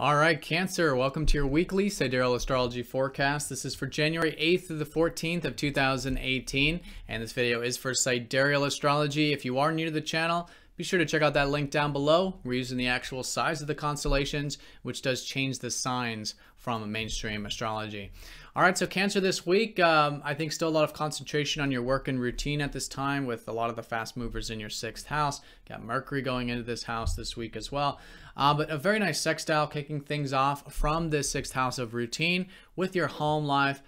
All right, Cancer, welcome to your weekly Sidereal Astrology forecast. This is for January 8th to the 14th of 2018, and this video is for Sidereal Astrology. If you are new to the channel, be sure to check out that link down below. We're using the actual size of the constellations, which does change the signs from mainstream astrology. All right, so Cancer this week, I think still a lot of concentration on your work and routine at this time with a lot of the fast movers in your 6th house. Got Mercury going into this house this week as well. But a very nice sextile kicking things off from this 6th house of routine with your home life,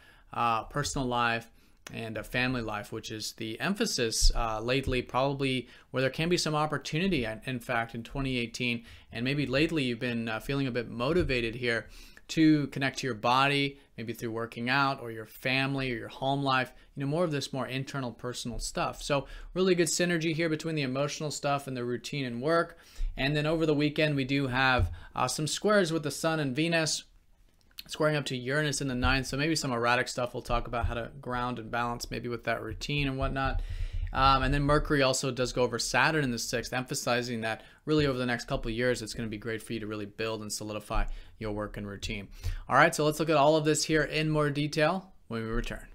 personal life, and a family life, which is the emphasis lately, probably where there can be some opportunity, in fact, in 2018. And maybe lately you've been feeling a bit motivated here to connect to your body, maybe through working out or your family or your home life, more of this more internal personal stuff. So really good synergy here between the emotional stuff and the routine and work. And then over the weekend, we do have some squares with the Sun and Venus, squaring up to Uranus in the 9th. So maybe some erratic stuff. We'll talk about how to ground and balance maybe with that routine and whatnot. And then Mercury also does go over Saturn in the 6th, emphasizing that really over the next couple of years, it's going to be great for you to really build and solidify your work and routine. All right, so let's look at all of this here in more detail when we return.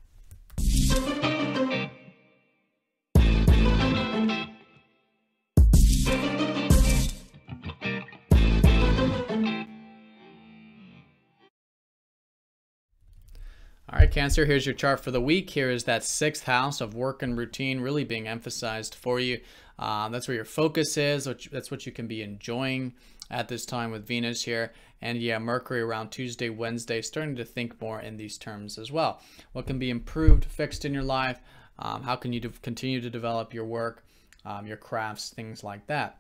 All right, Cancer, here's your chart for the week. Here is that 6th house of work and routine really being emphasized for you. That's where your focus is. That's what you can be enjoying at this time with Venus here. And yeah, Mercury around Tuesday, Wednesday, starting to think more in these terms as well. What can be improved, fixed in your life? How can you continue to develop your work, your crafts, things like that?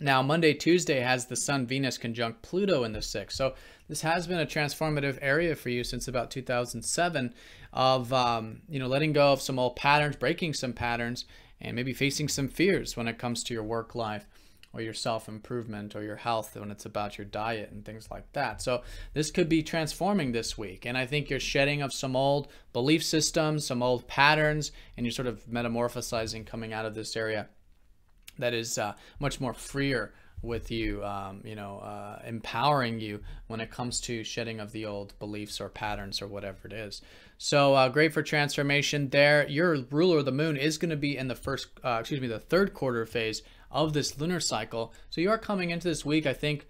Now, Monday, Tuesday has the Sun-Venus conjunct Pluto in the 6th. So this has been a transformative area for you since about 2007 of, letting go of some old patterns, breaking some patterns, and maybe facing some fears when it comes to your work life or your self-improvement or your health when it's about your diet and things like that. So this could be transforming this week. And I think you're shedding of some old belief systems, some old patterns, and you're sort of metamorphosizing coming out of this area that is much more freer with you, empowering you when it comes to shedding of the old beliefs or patterns or whatever it is. So great for transformation there. Your ruler, the moon, is going to be in the the 3rd quarter phase of this lunar cycle. So you are coming into this week, I think,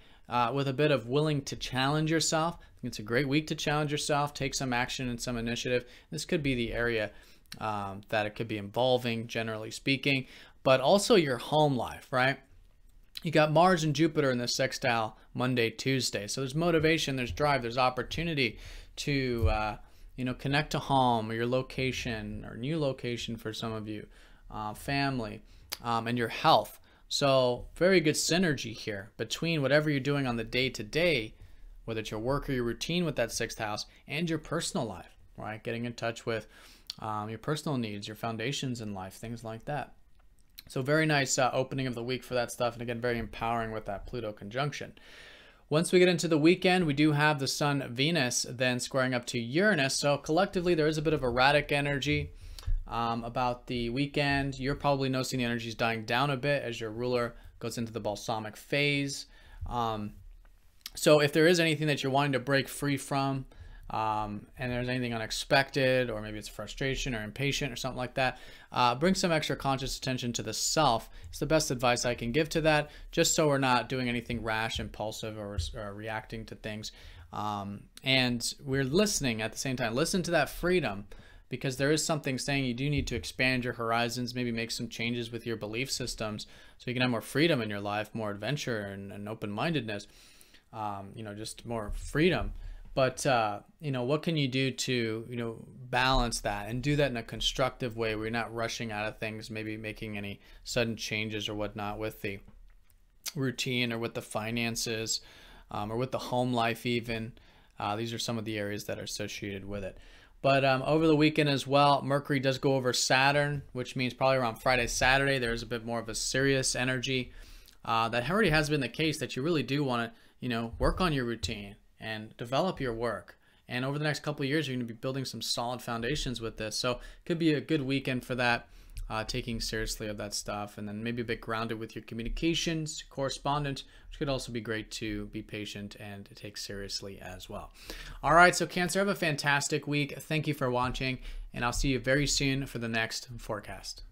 with a bit of willing to challenge yourself. I think it's a great week to challenge yourself, take some action and some initiative. This could be the area that it could be involving, generally speaking, but also your home life, right? You got Mars and Jupiter in the sextile Monday, Tuesday. So there's motivation, there's drive, there's opportunity to, connect to home or your location or new location for some of you, family, and your health. So very good synergy here between whatever you're doing on the day-to-day, whether it's your work or your routine with that 6th house, and your personal life, right? Getting in touch with your personal needs, your foundations in life, things like that. So very nice opening of the week for that stuff. And again, very empowering with that Pluto conjunction. Once we get into the weekend, we do have the Sun-Venus then squaring up to Uranus. So collectively, there is a bit of erratic energy about the weekend. You're probably noticing the energy is dying down a bit as your ruler goes into the balsamic phase. So if there is anything that you're wanting to break free from, and there's anything unexpected, or maybe it's frustration or impatient or something like that, bring some extra conscious attention to the self. It's the best advice I can give to that, just so we're not doing anything rash, impulsive, or reacting to things. And we're listening at the same time. Listen to that freedom, because there is something saying you do need to expand your horizons, maybe make some changes with your belief systems so you can have more freedom in your life, more adventure and open-mindedness, just more freedom. But, what can you do to, balance that and do that in a constructive way where you're not rushing out of things, maybe making any sudden changes or whatnot with the routine or with the finances or with the home life even. These are some of the areas that are associated with it. But over the weekend as well, Mercury does go over Saturn, which means probably around Friday, Saturday, there's a bit more of a serious energy. That already has been the case, that you really do want to, work on your routine and develop your work. And over the next couple of years, you're going to be building some solid foundations with this. So it could be a good weekend for that. taking seriously of that stuff, and then maybe a bit grounded with your communications, correspondence, which could also be great to be patient and take seriously as well. All right, so Cancer, have a fantastic week. Thank you for watching, and I'll see you very soon for the next forecast.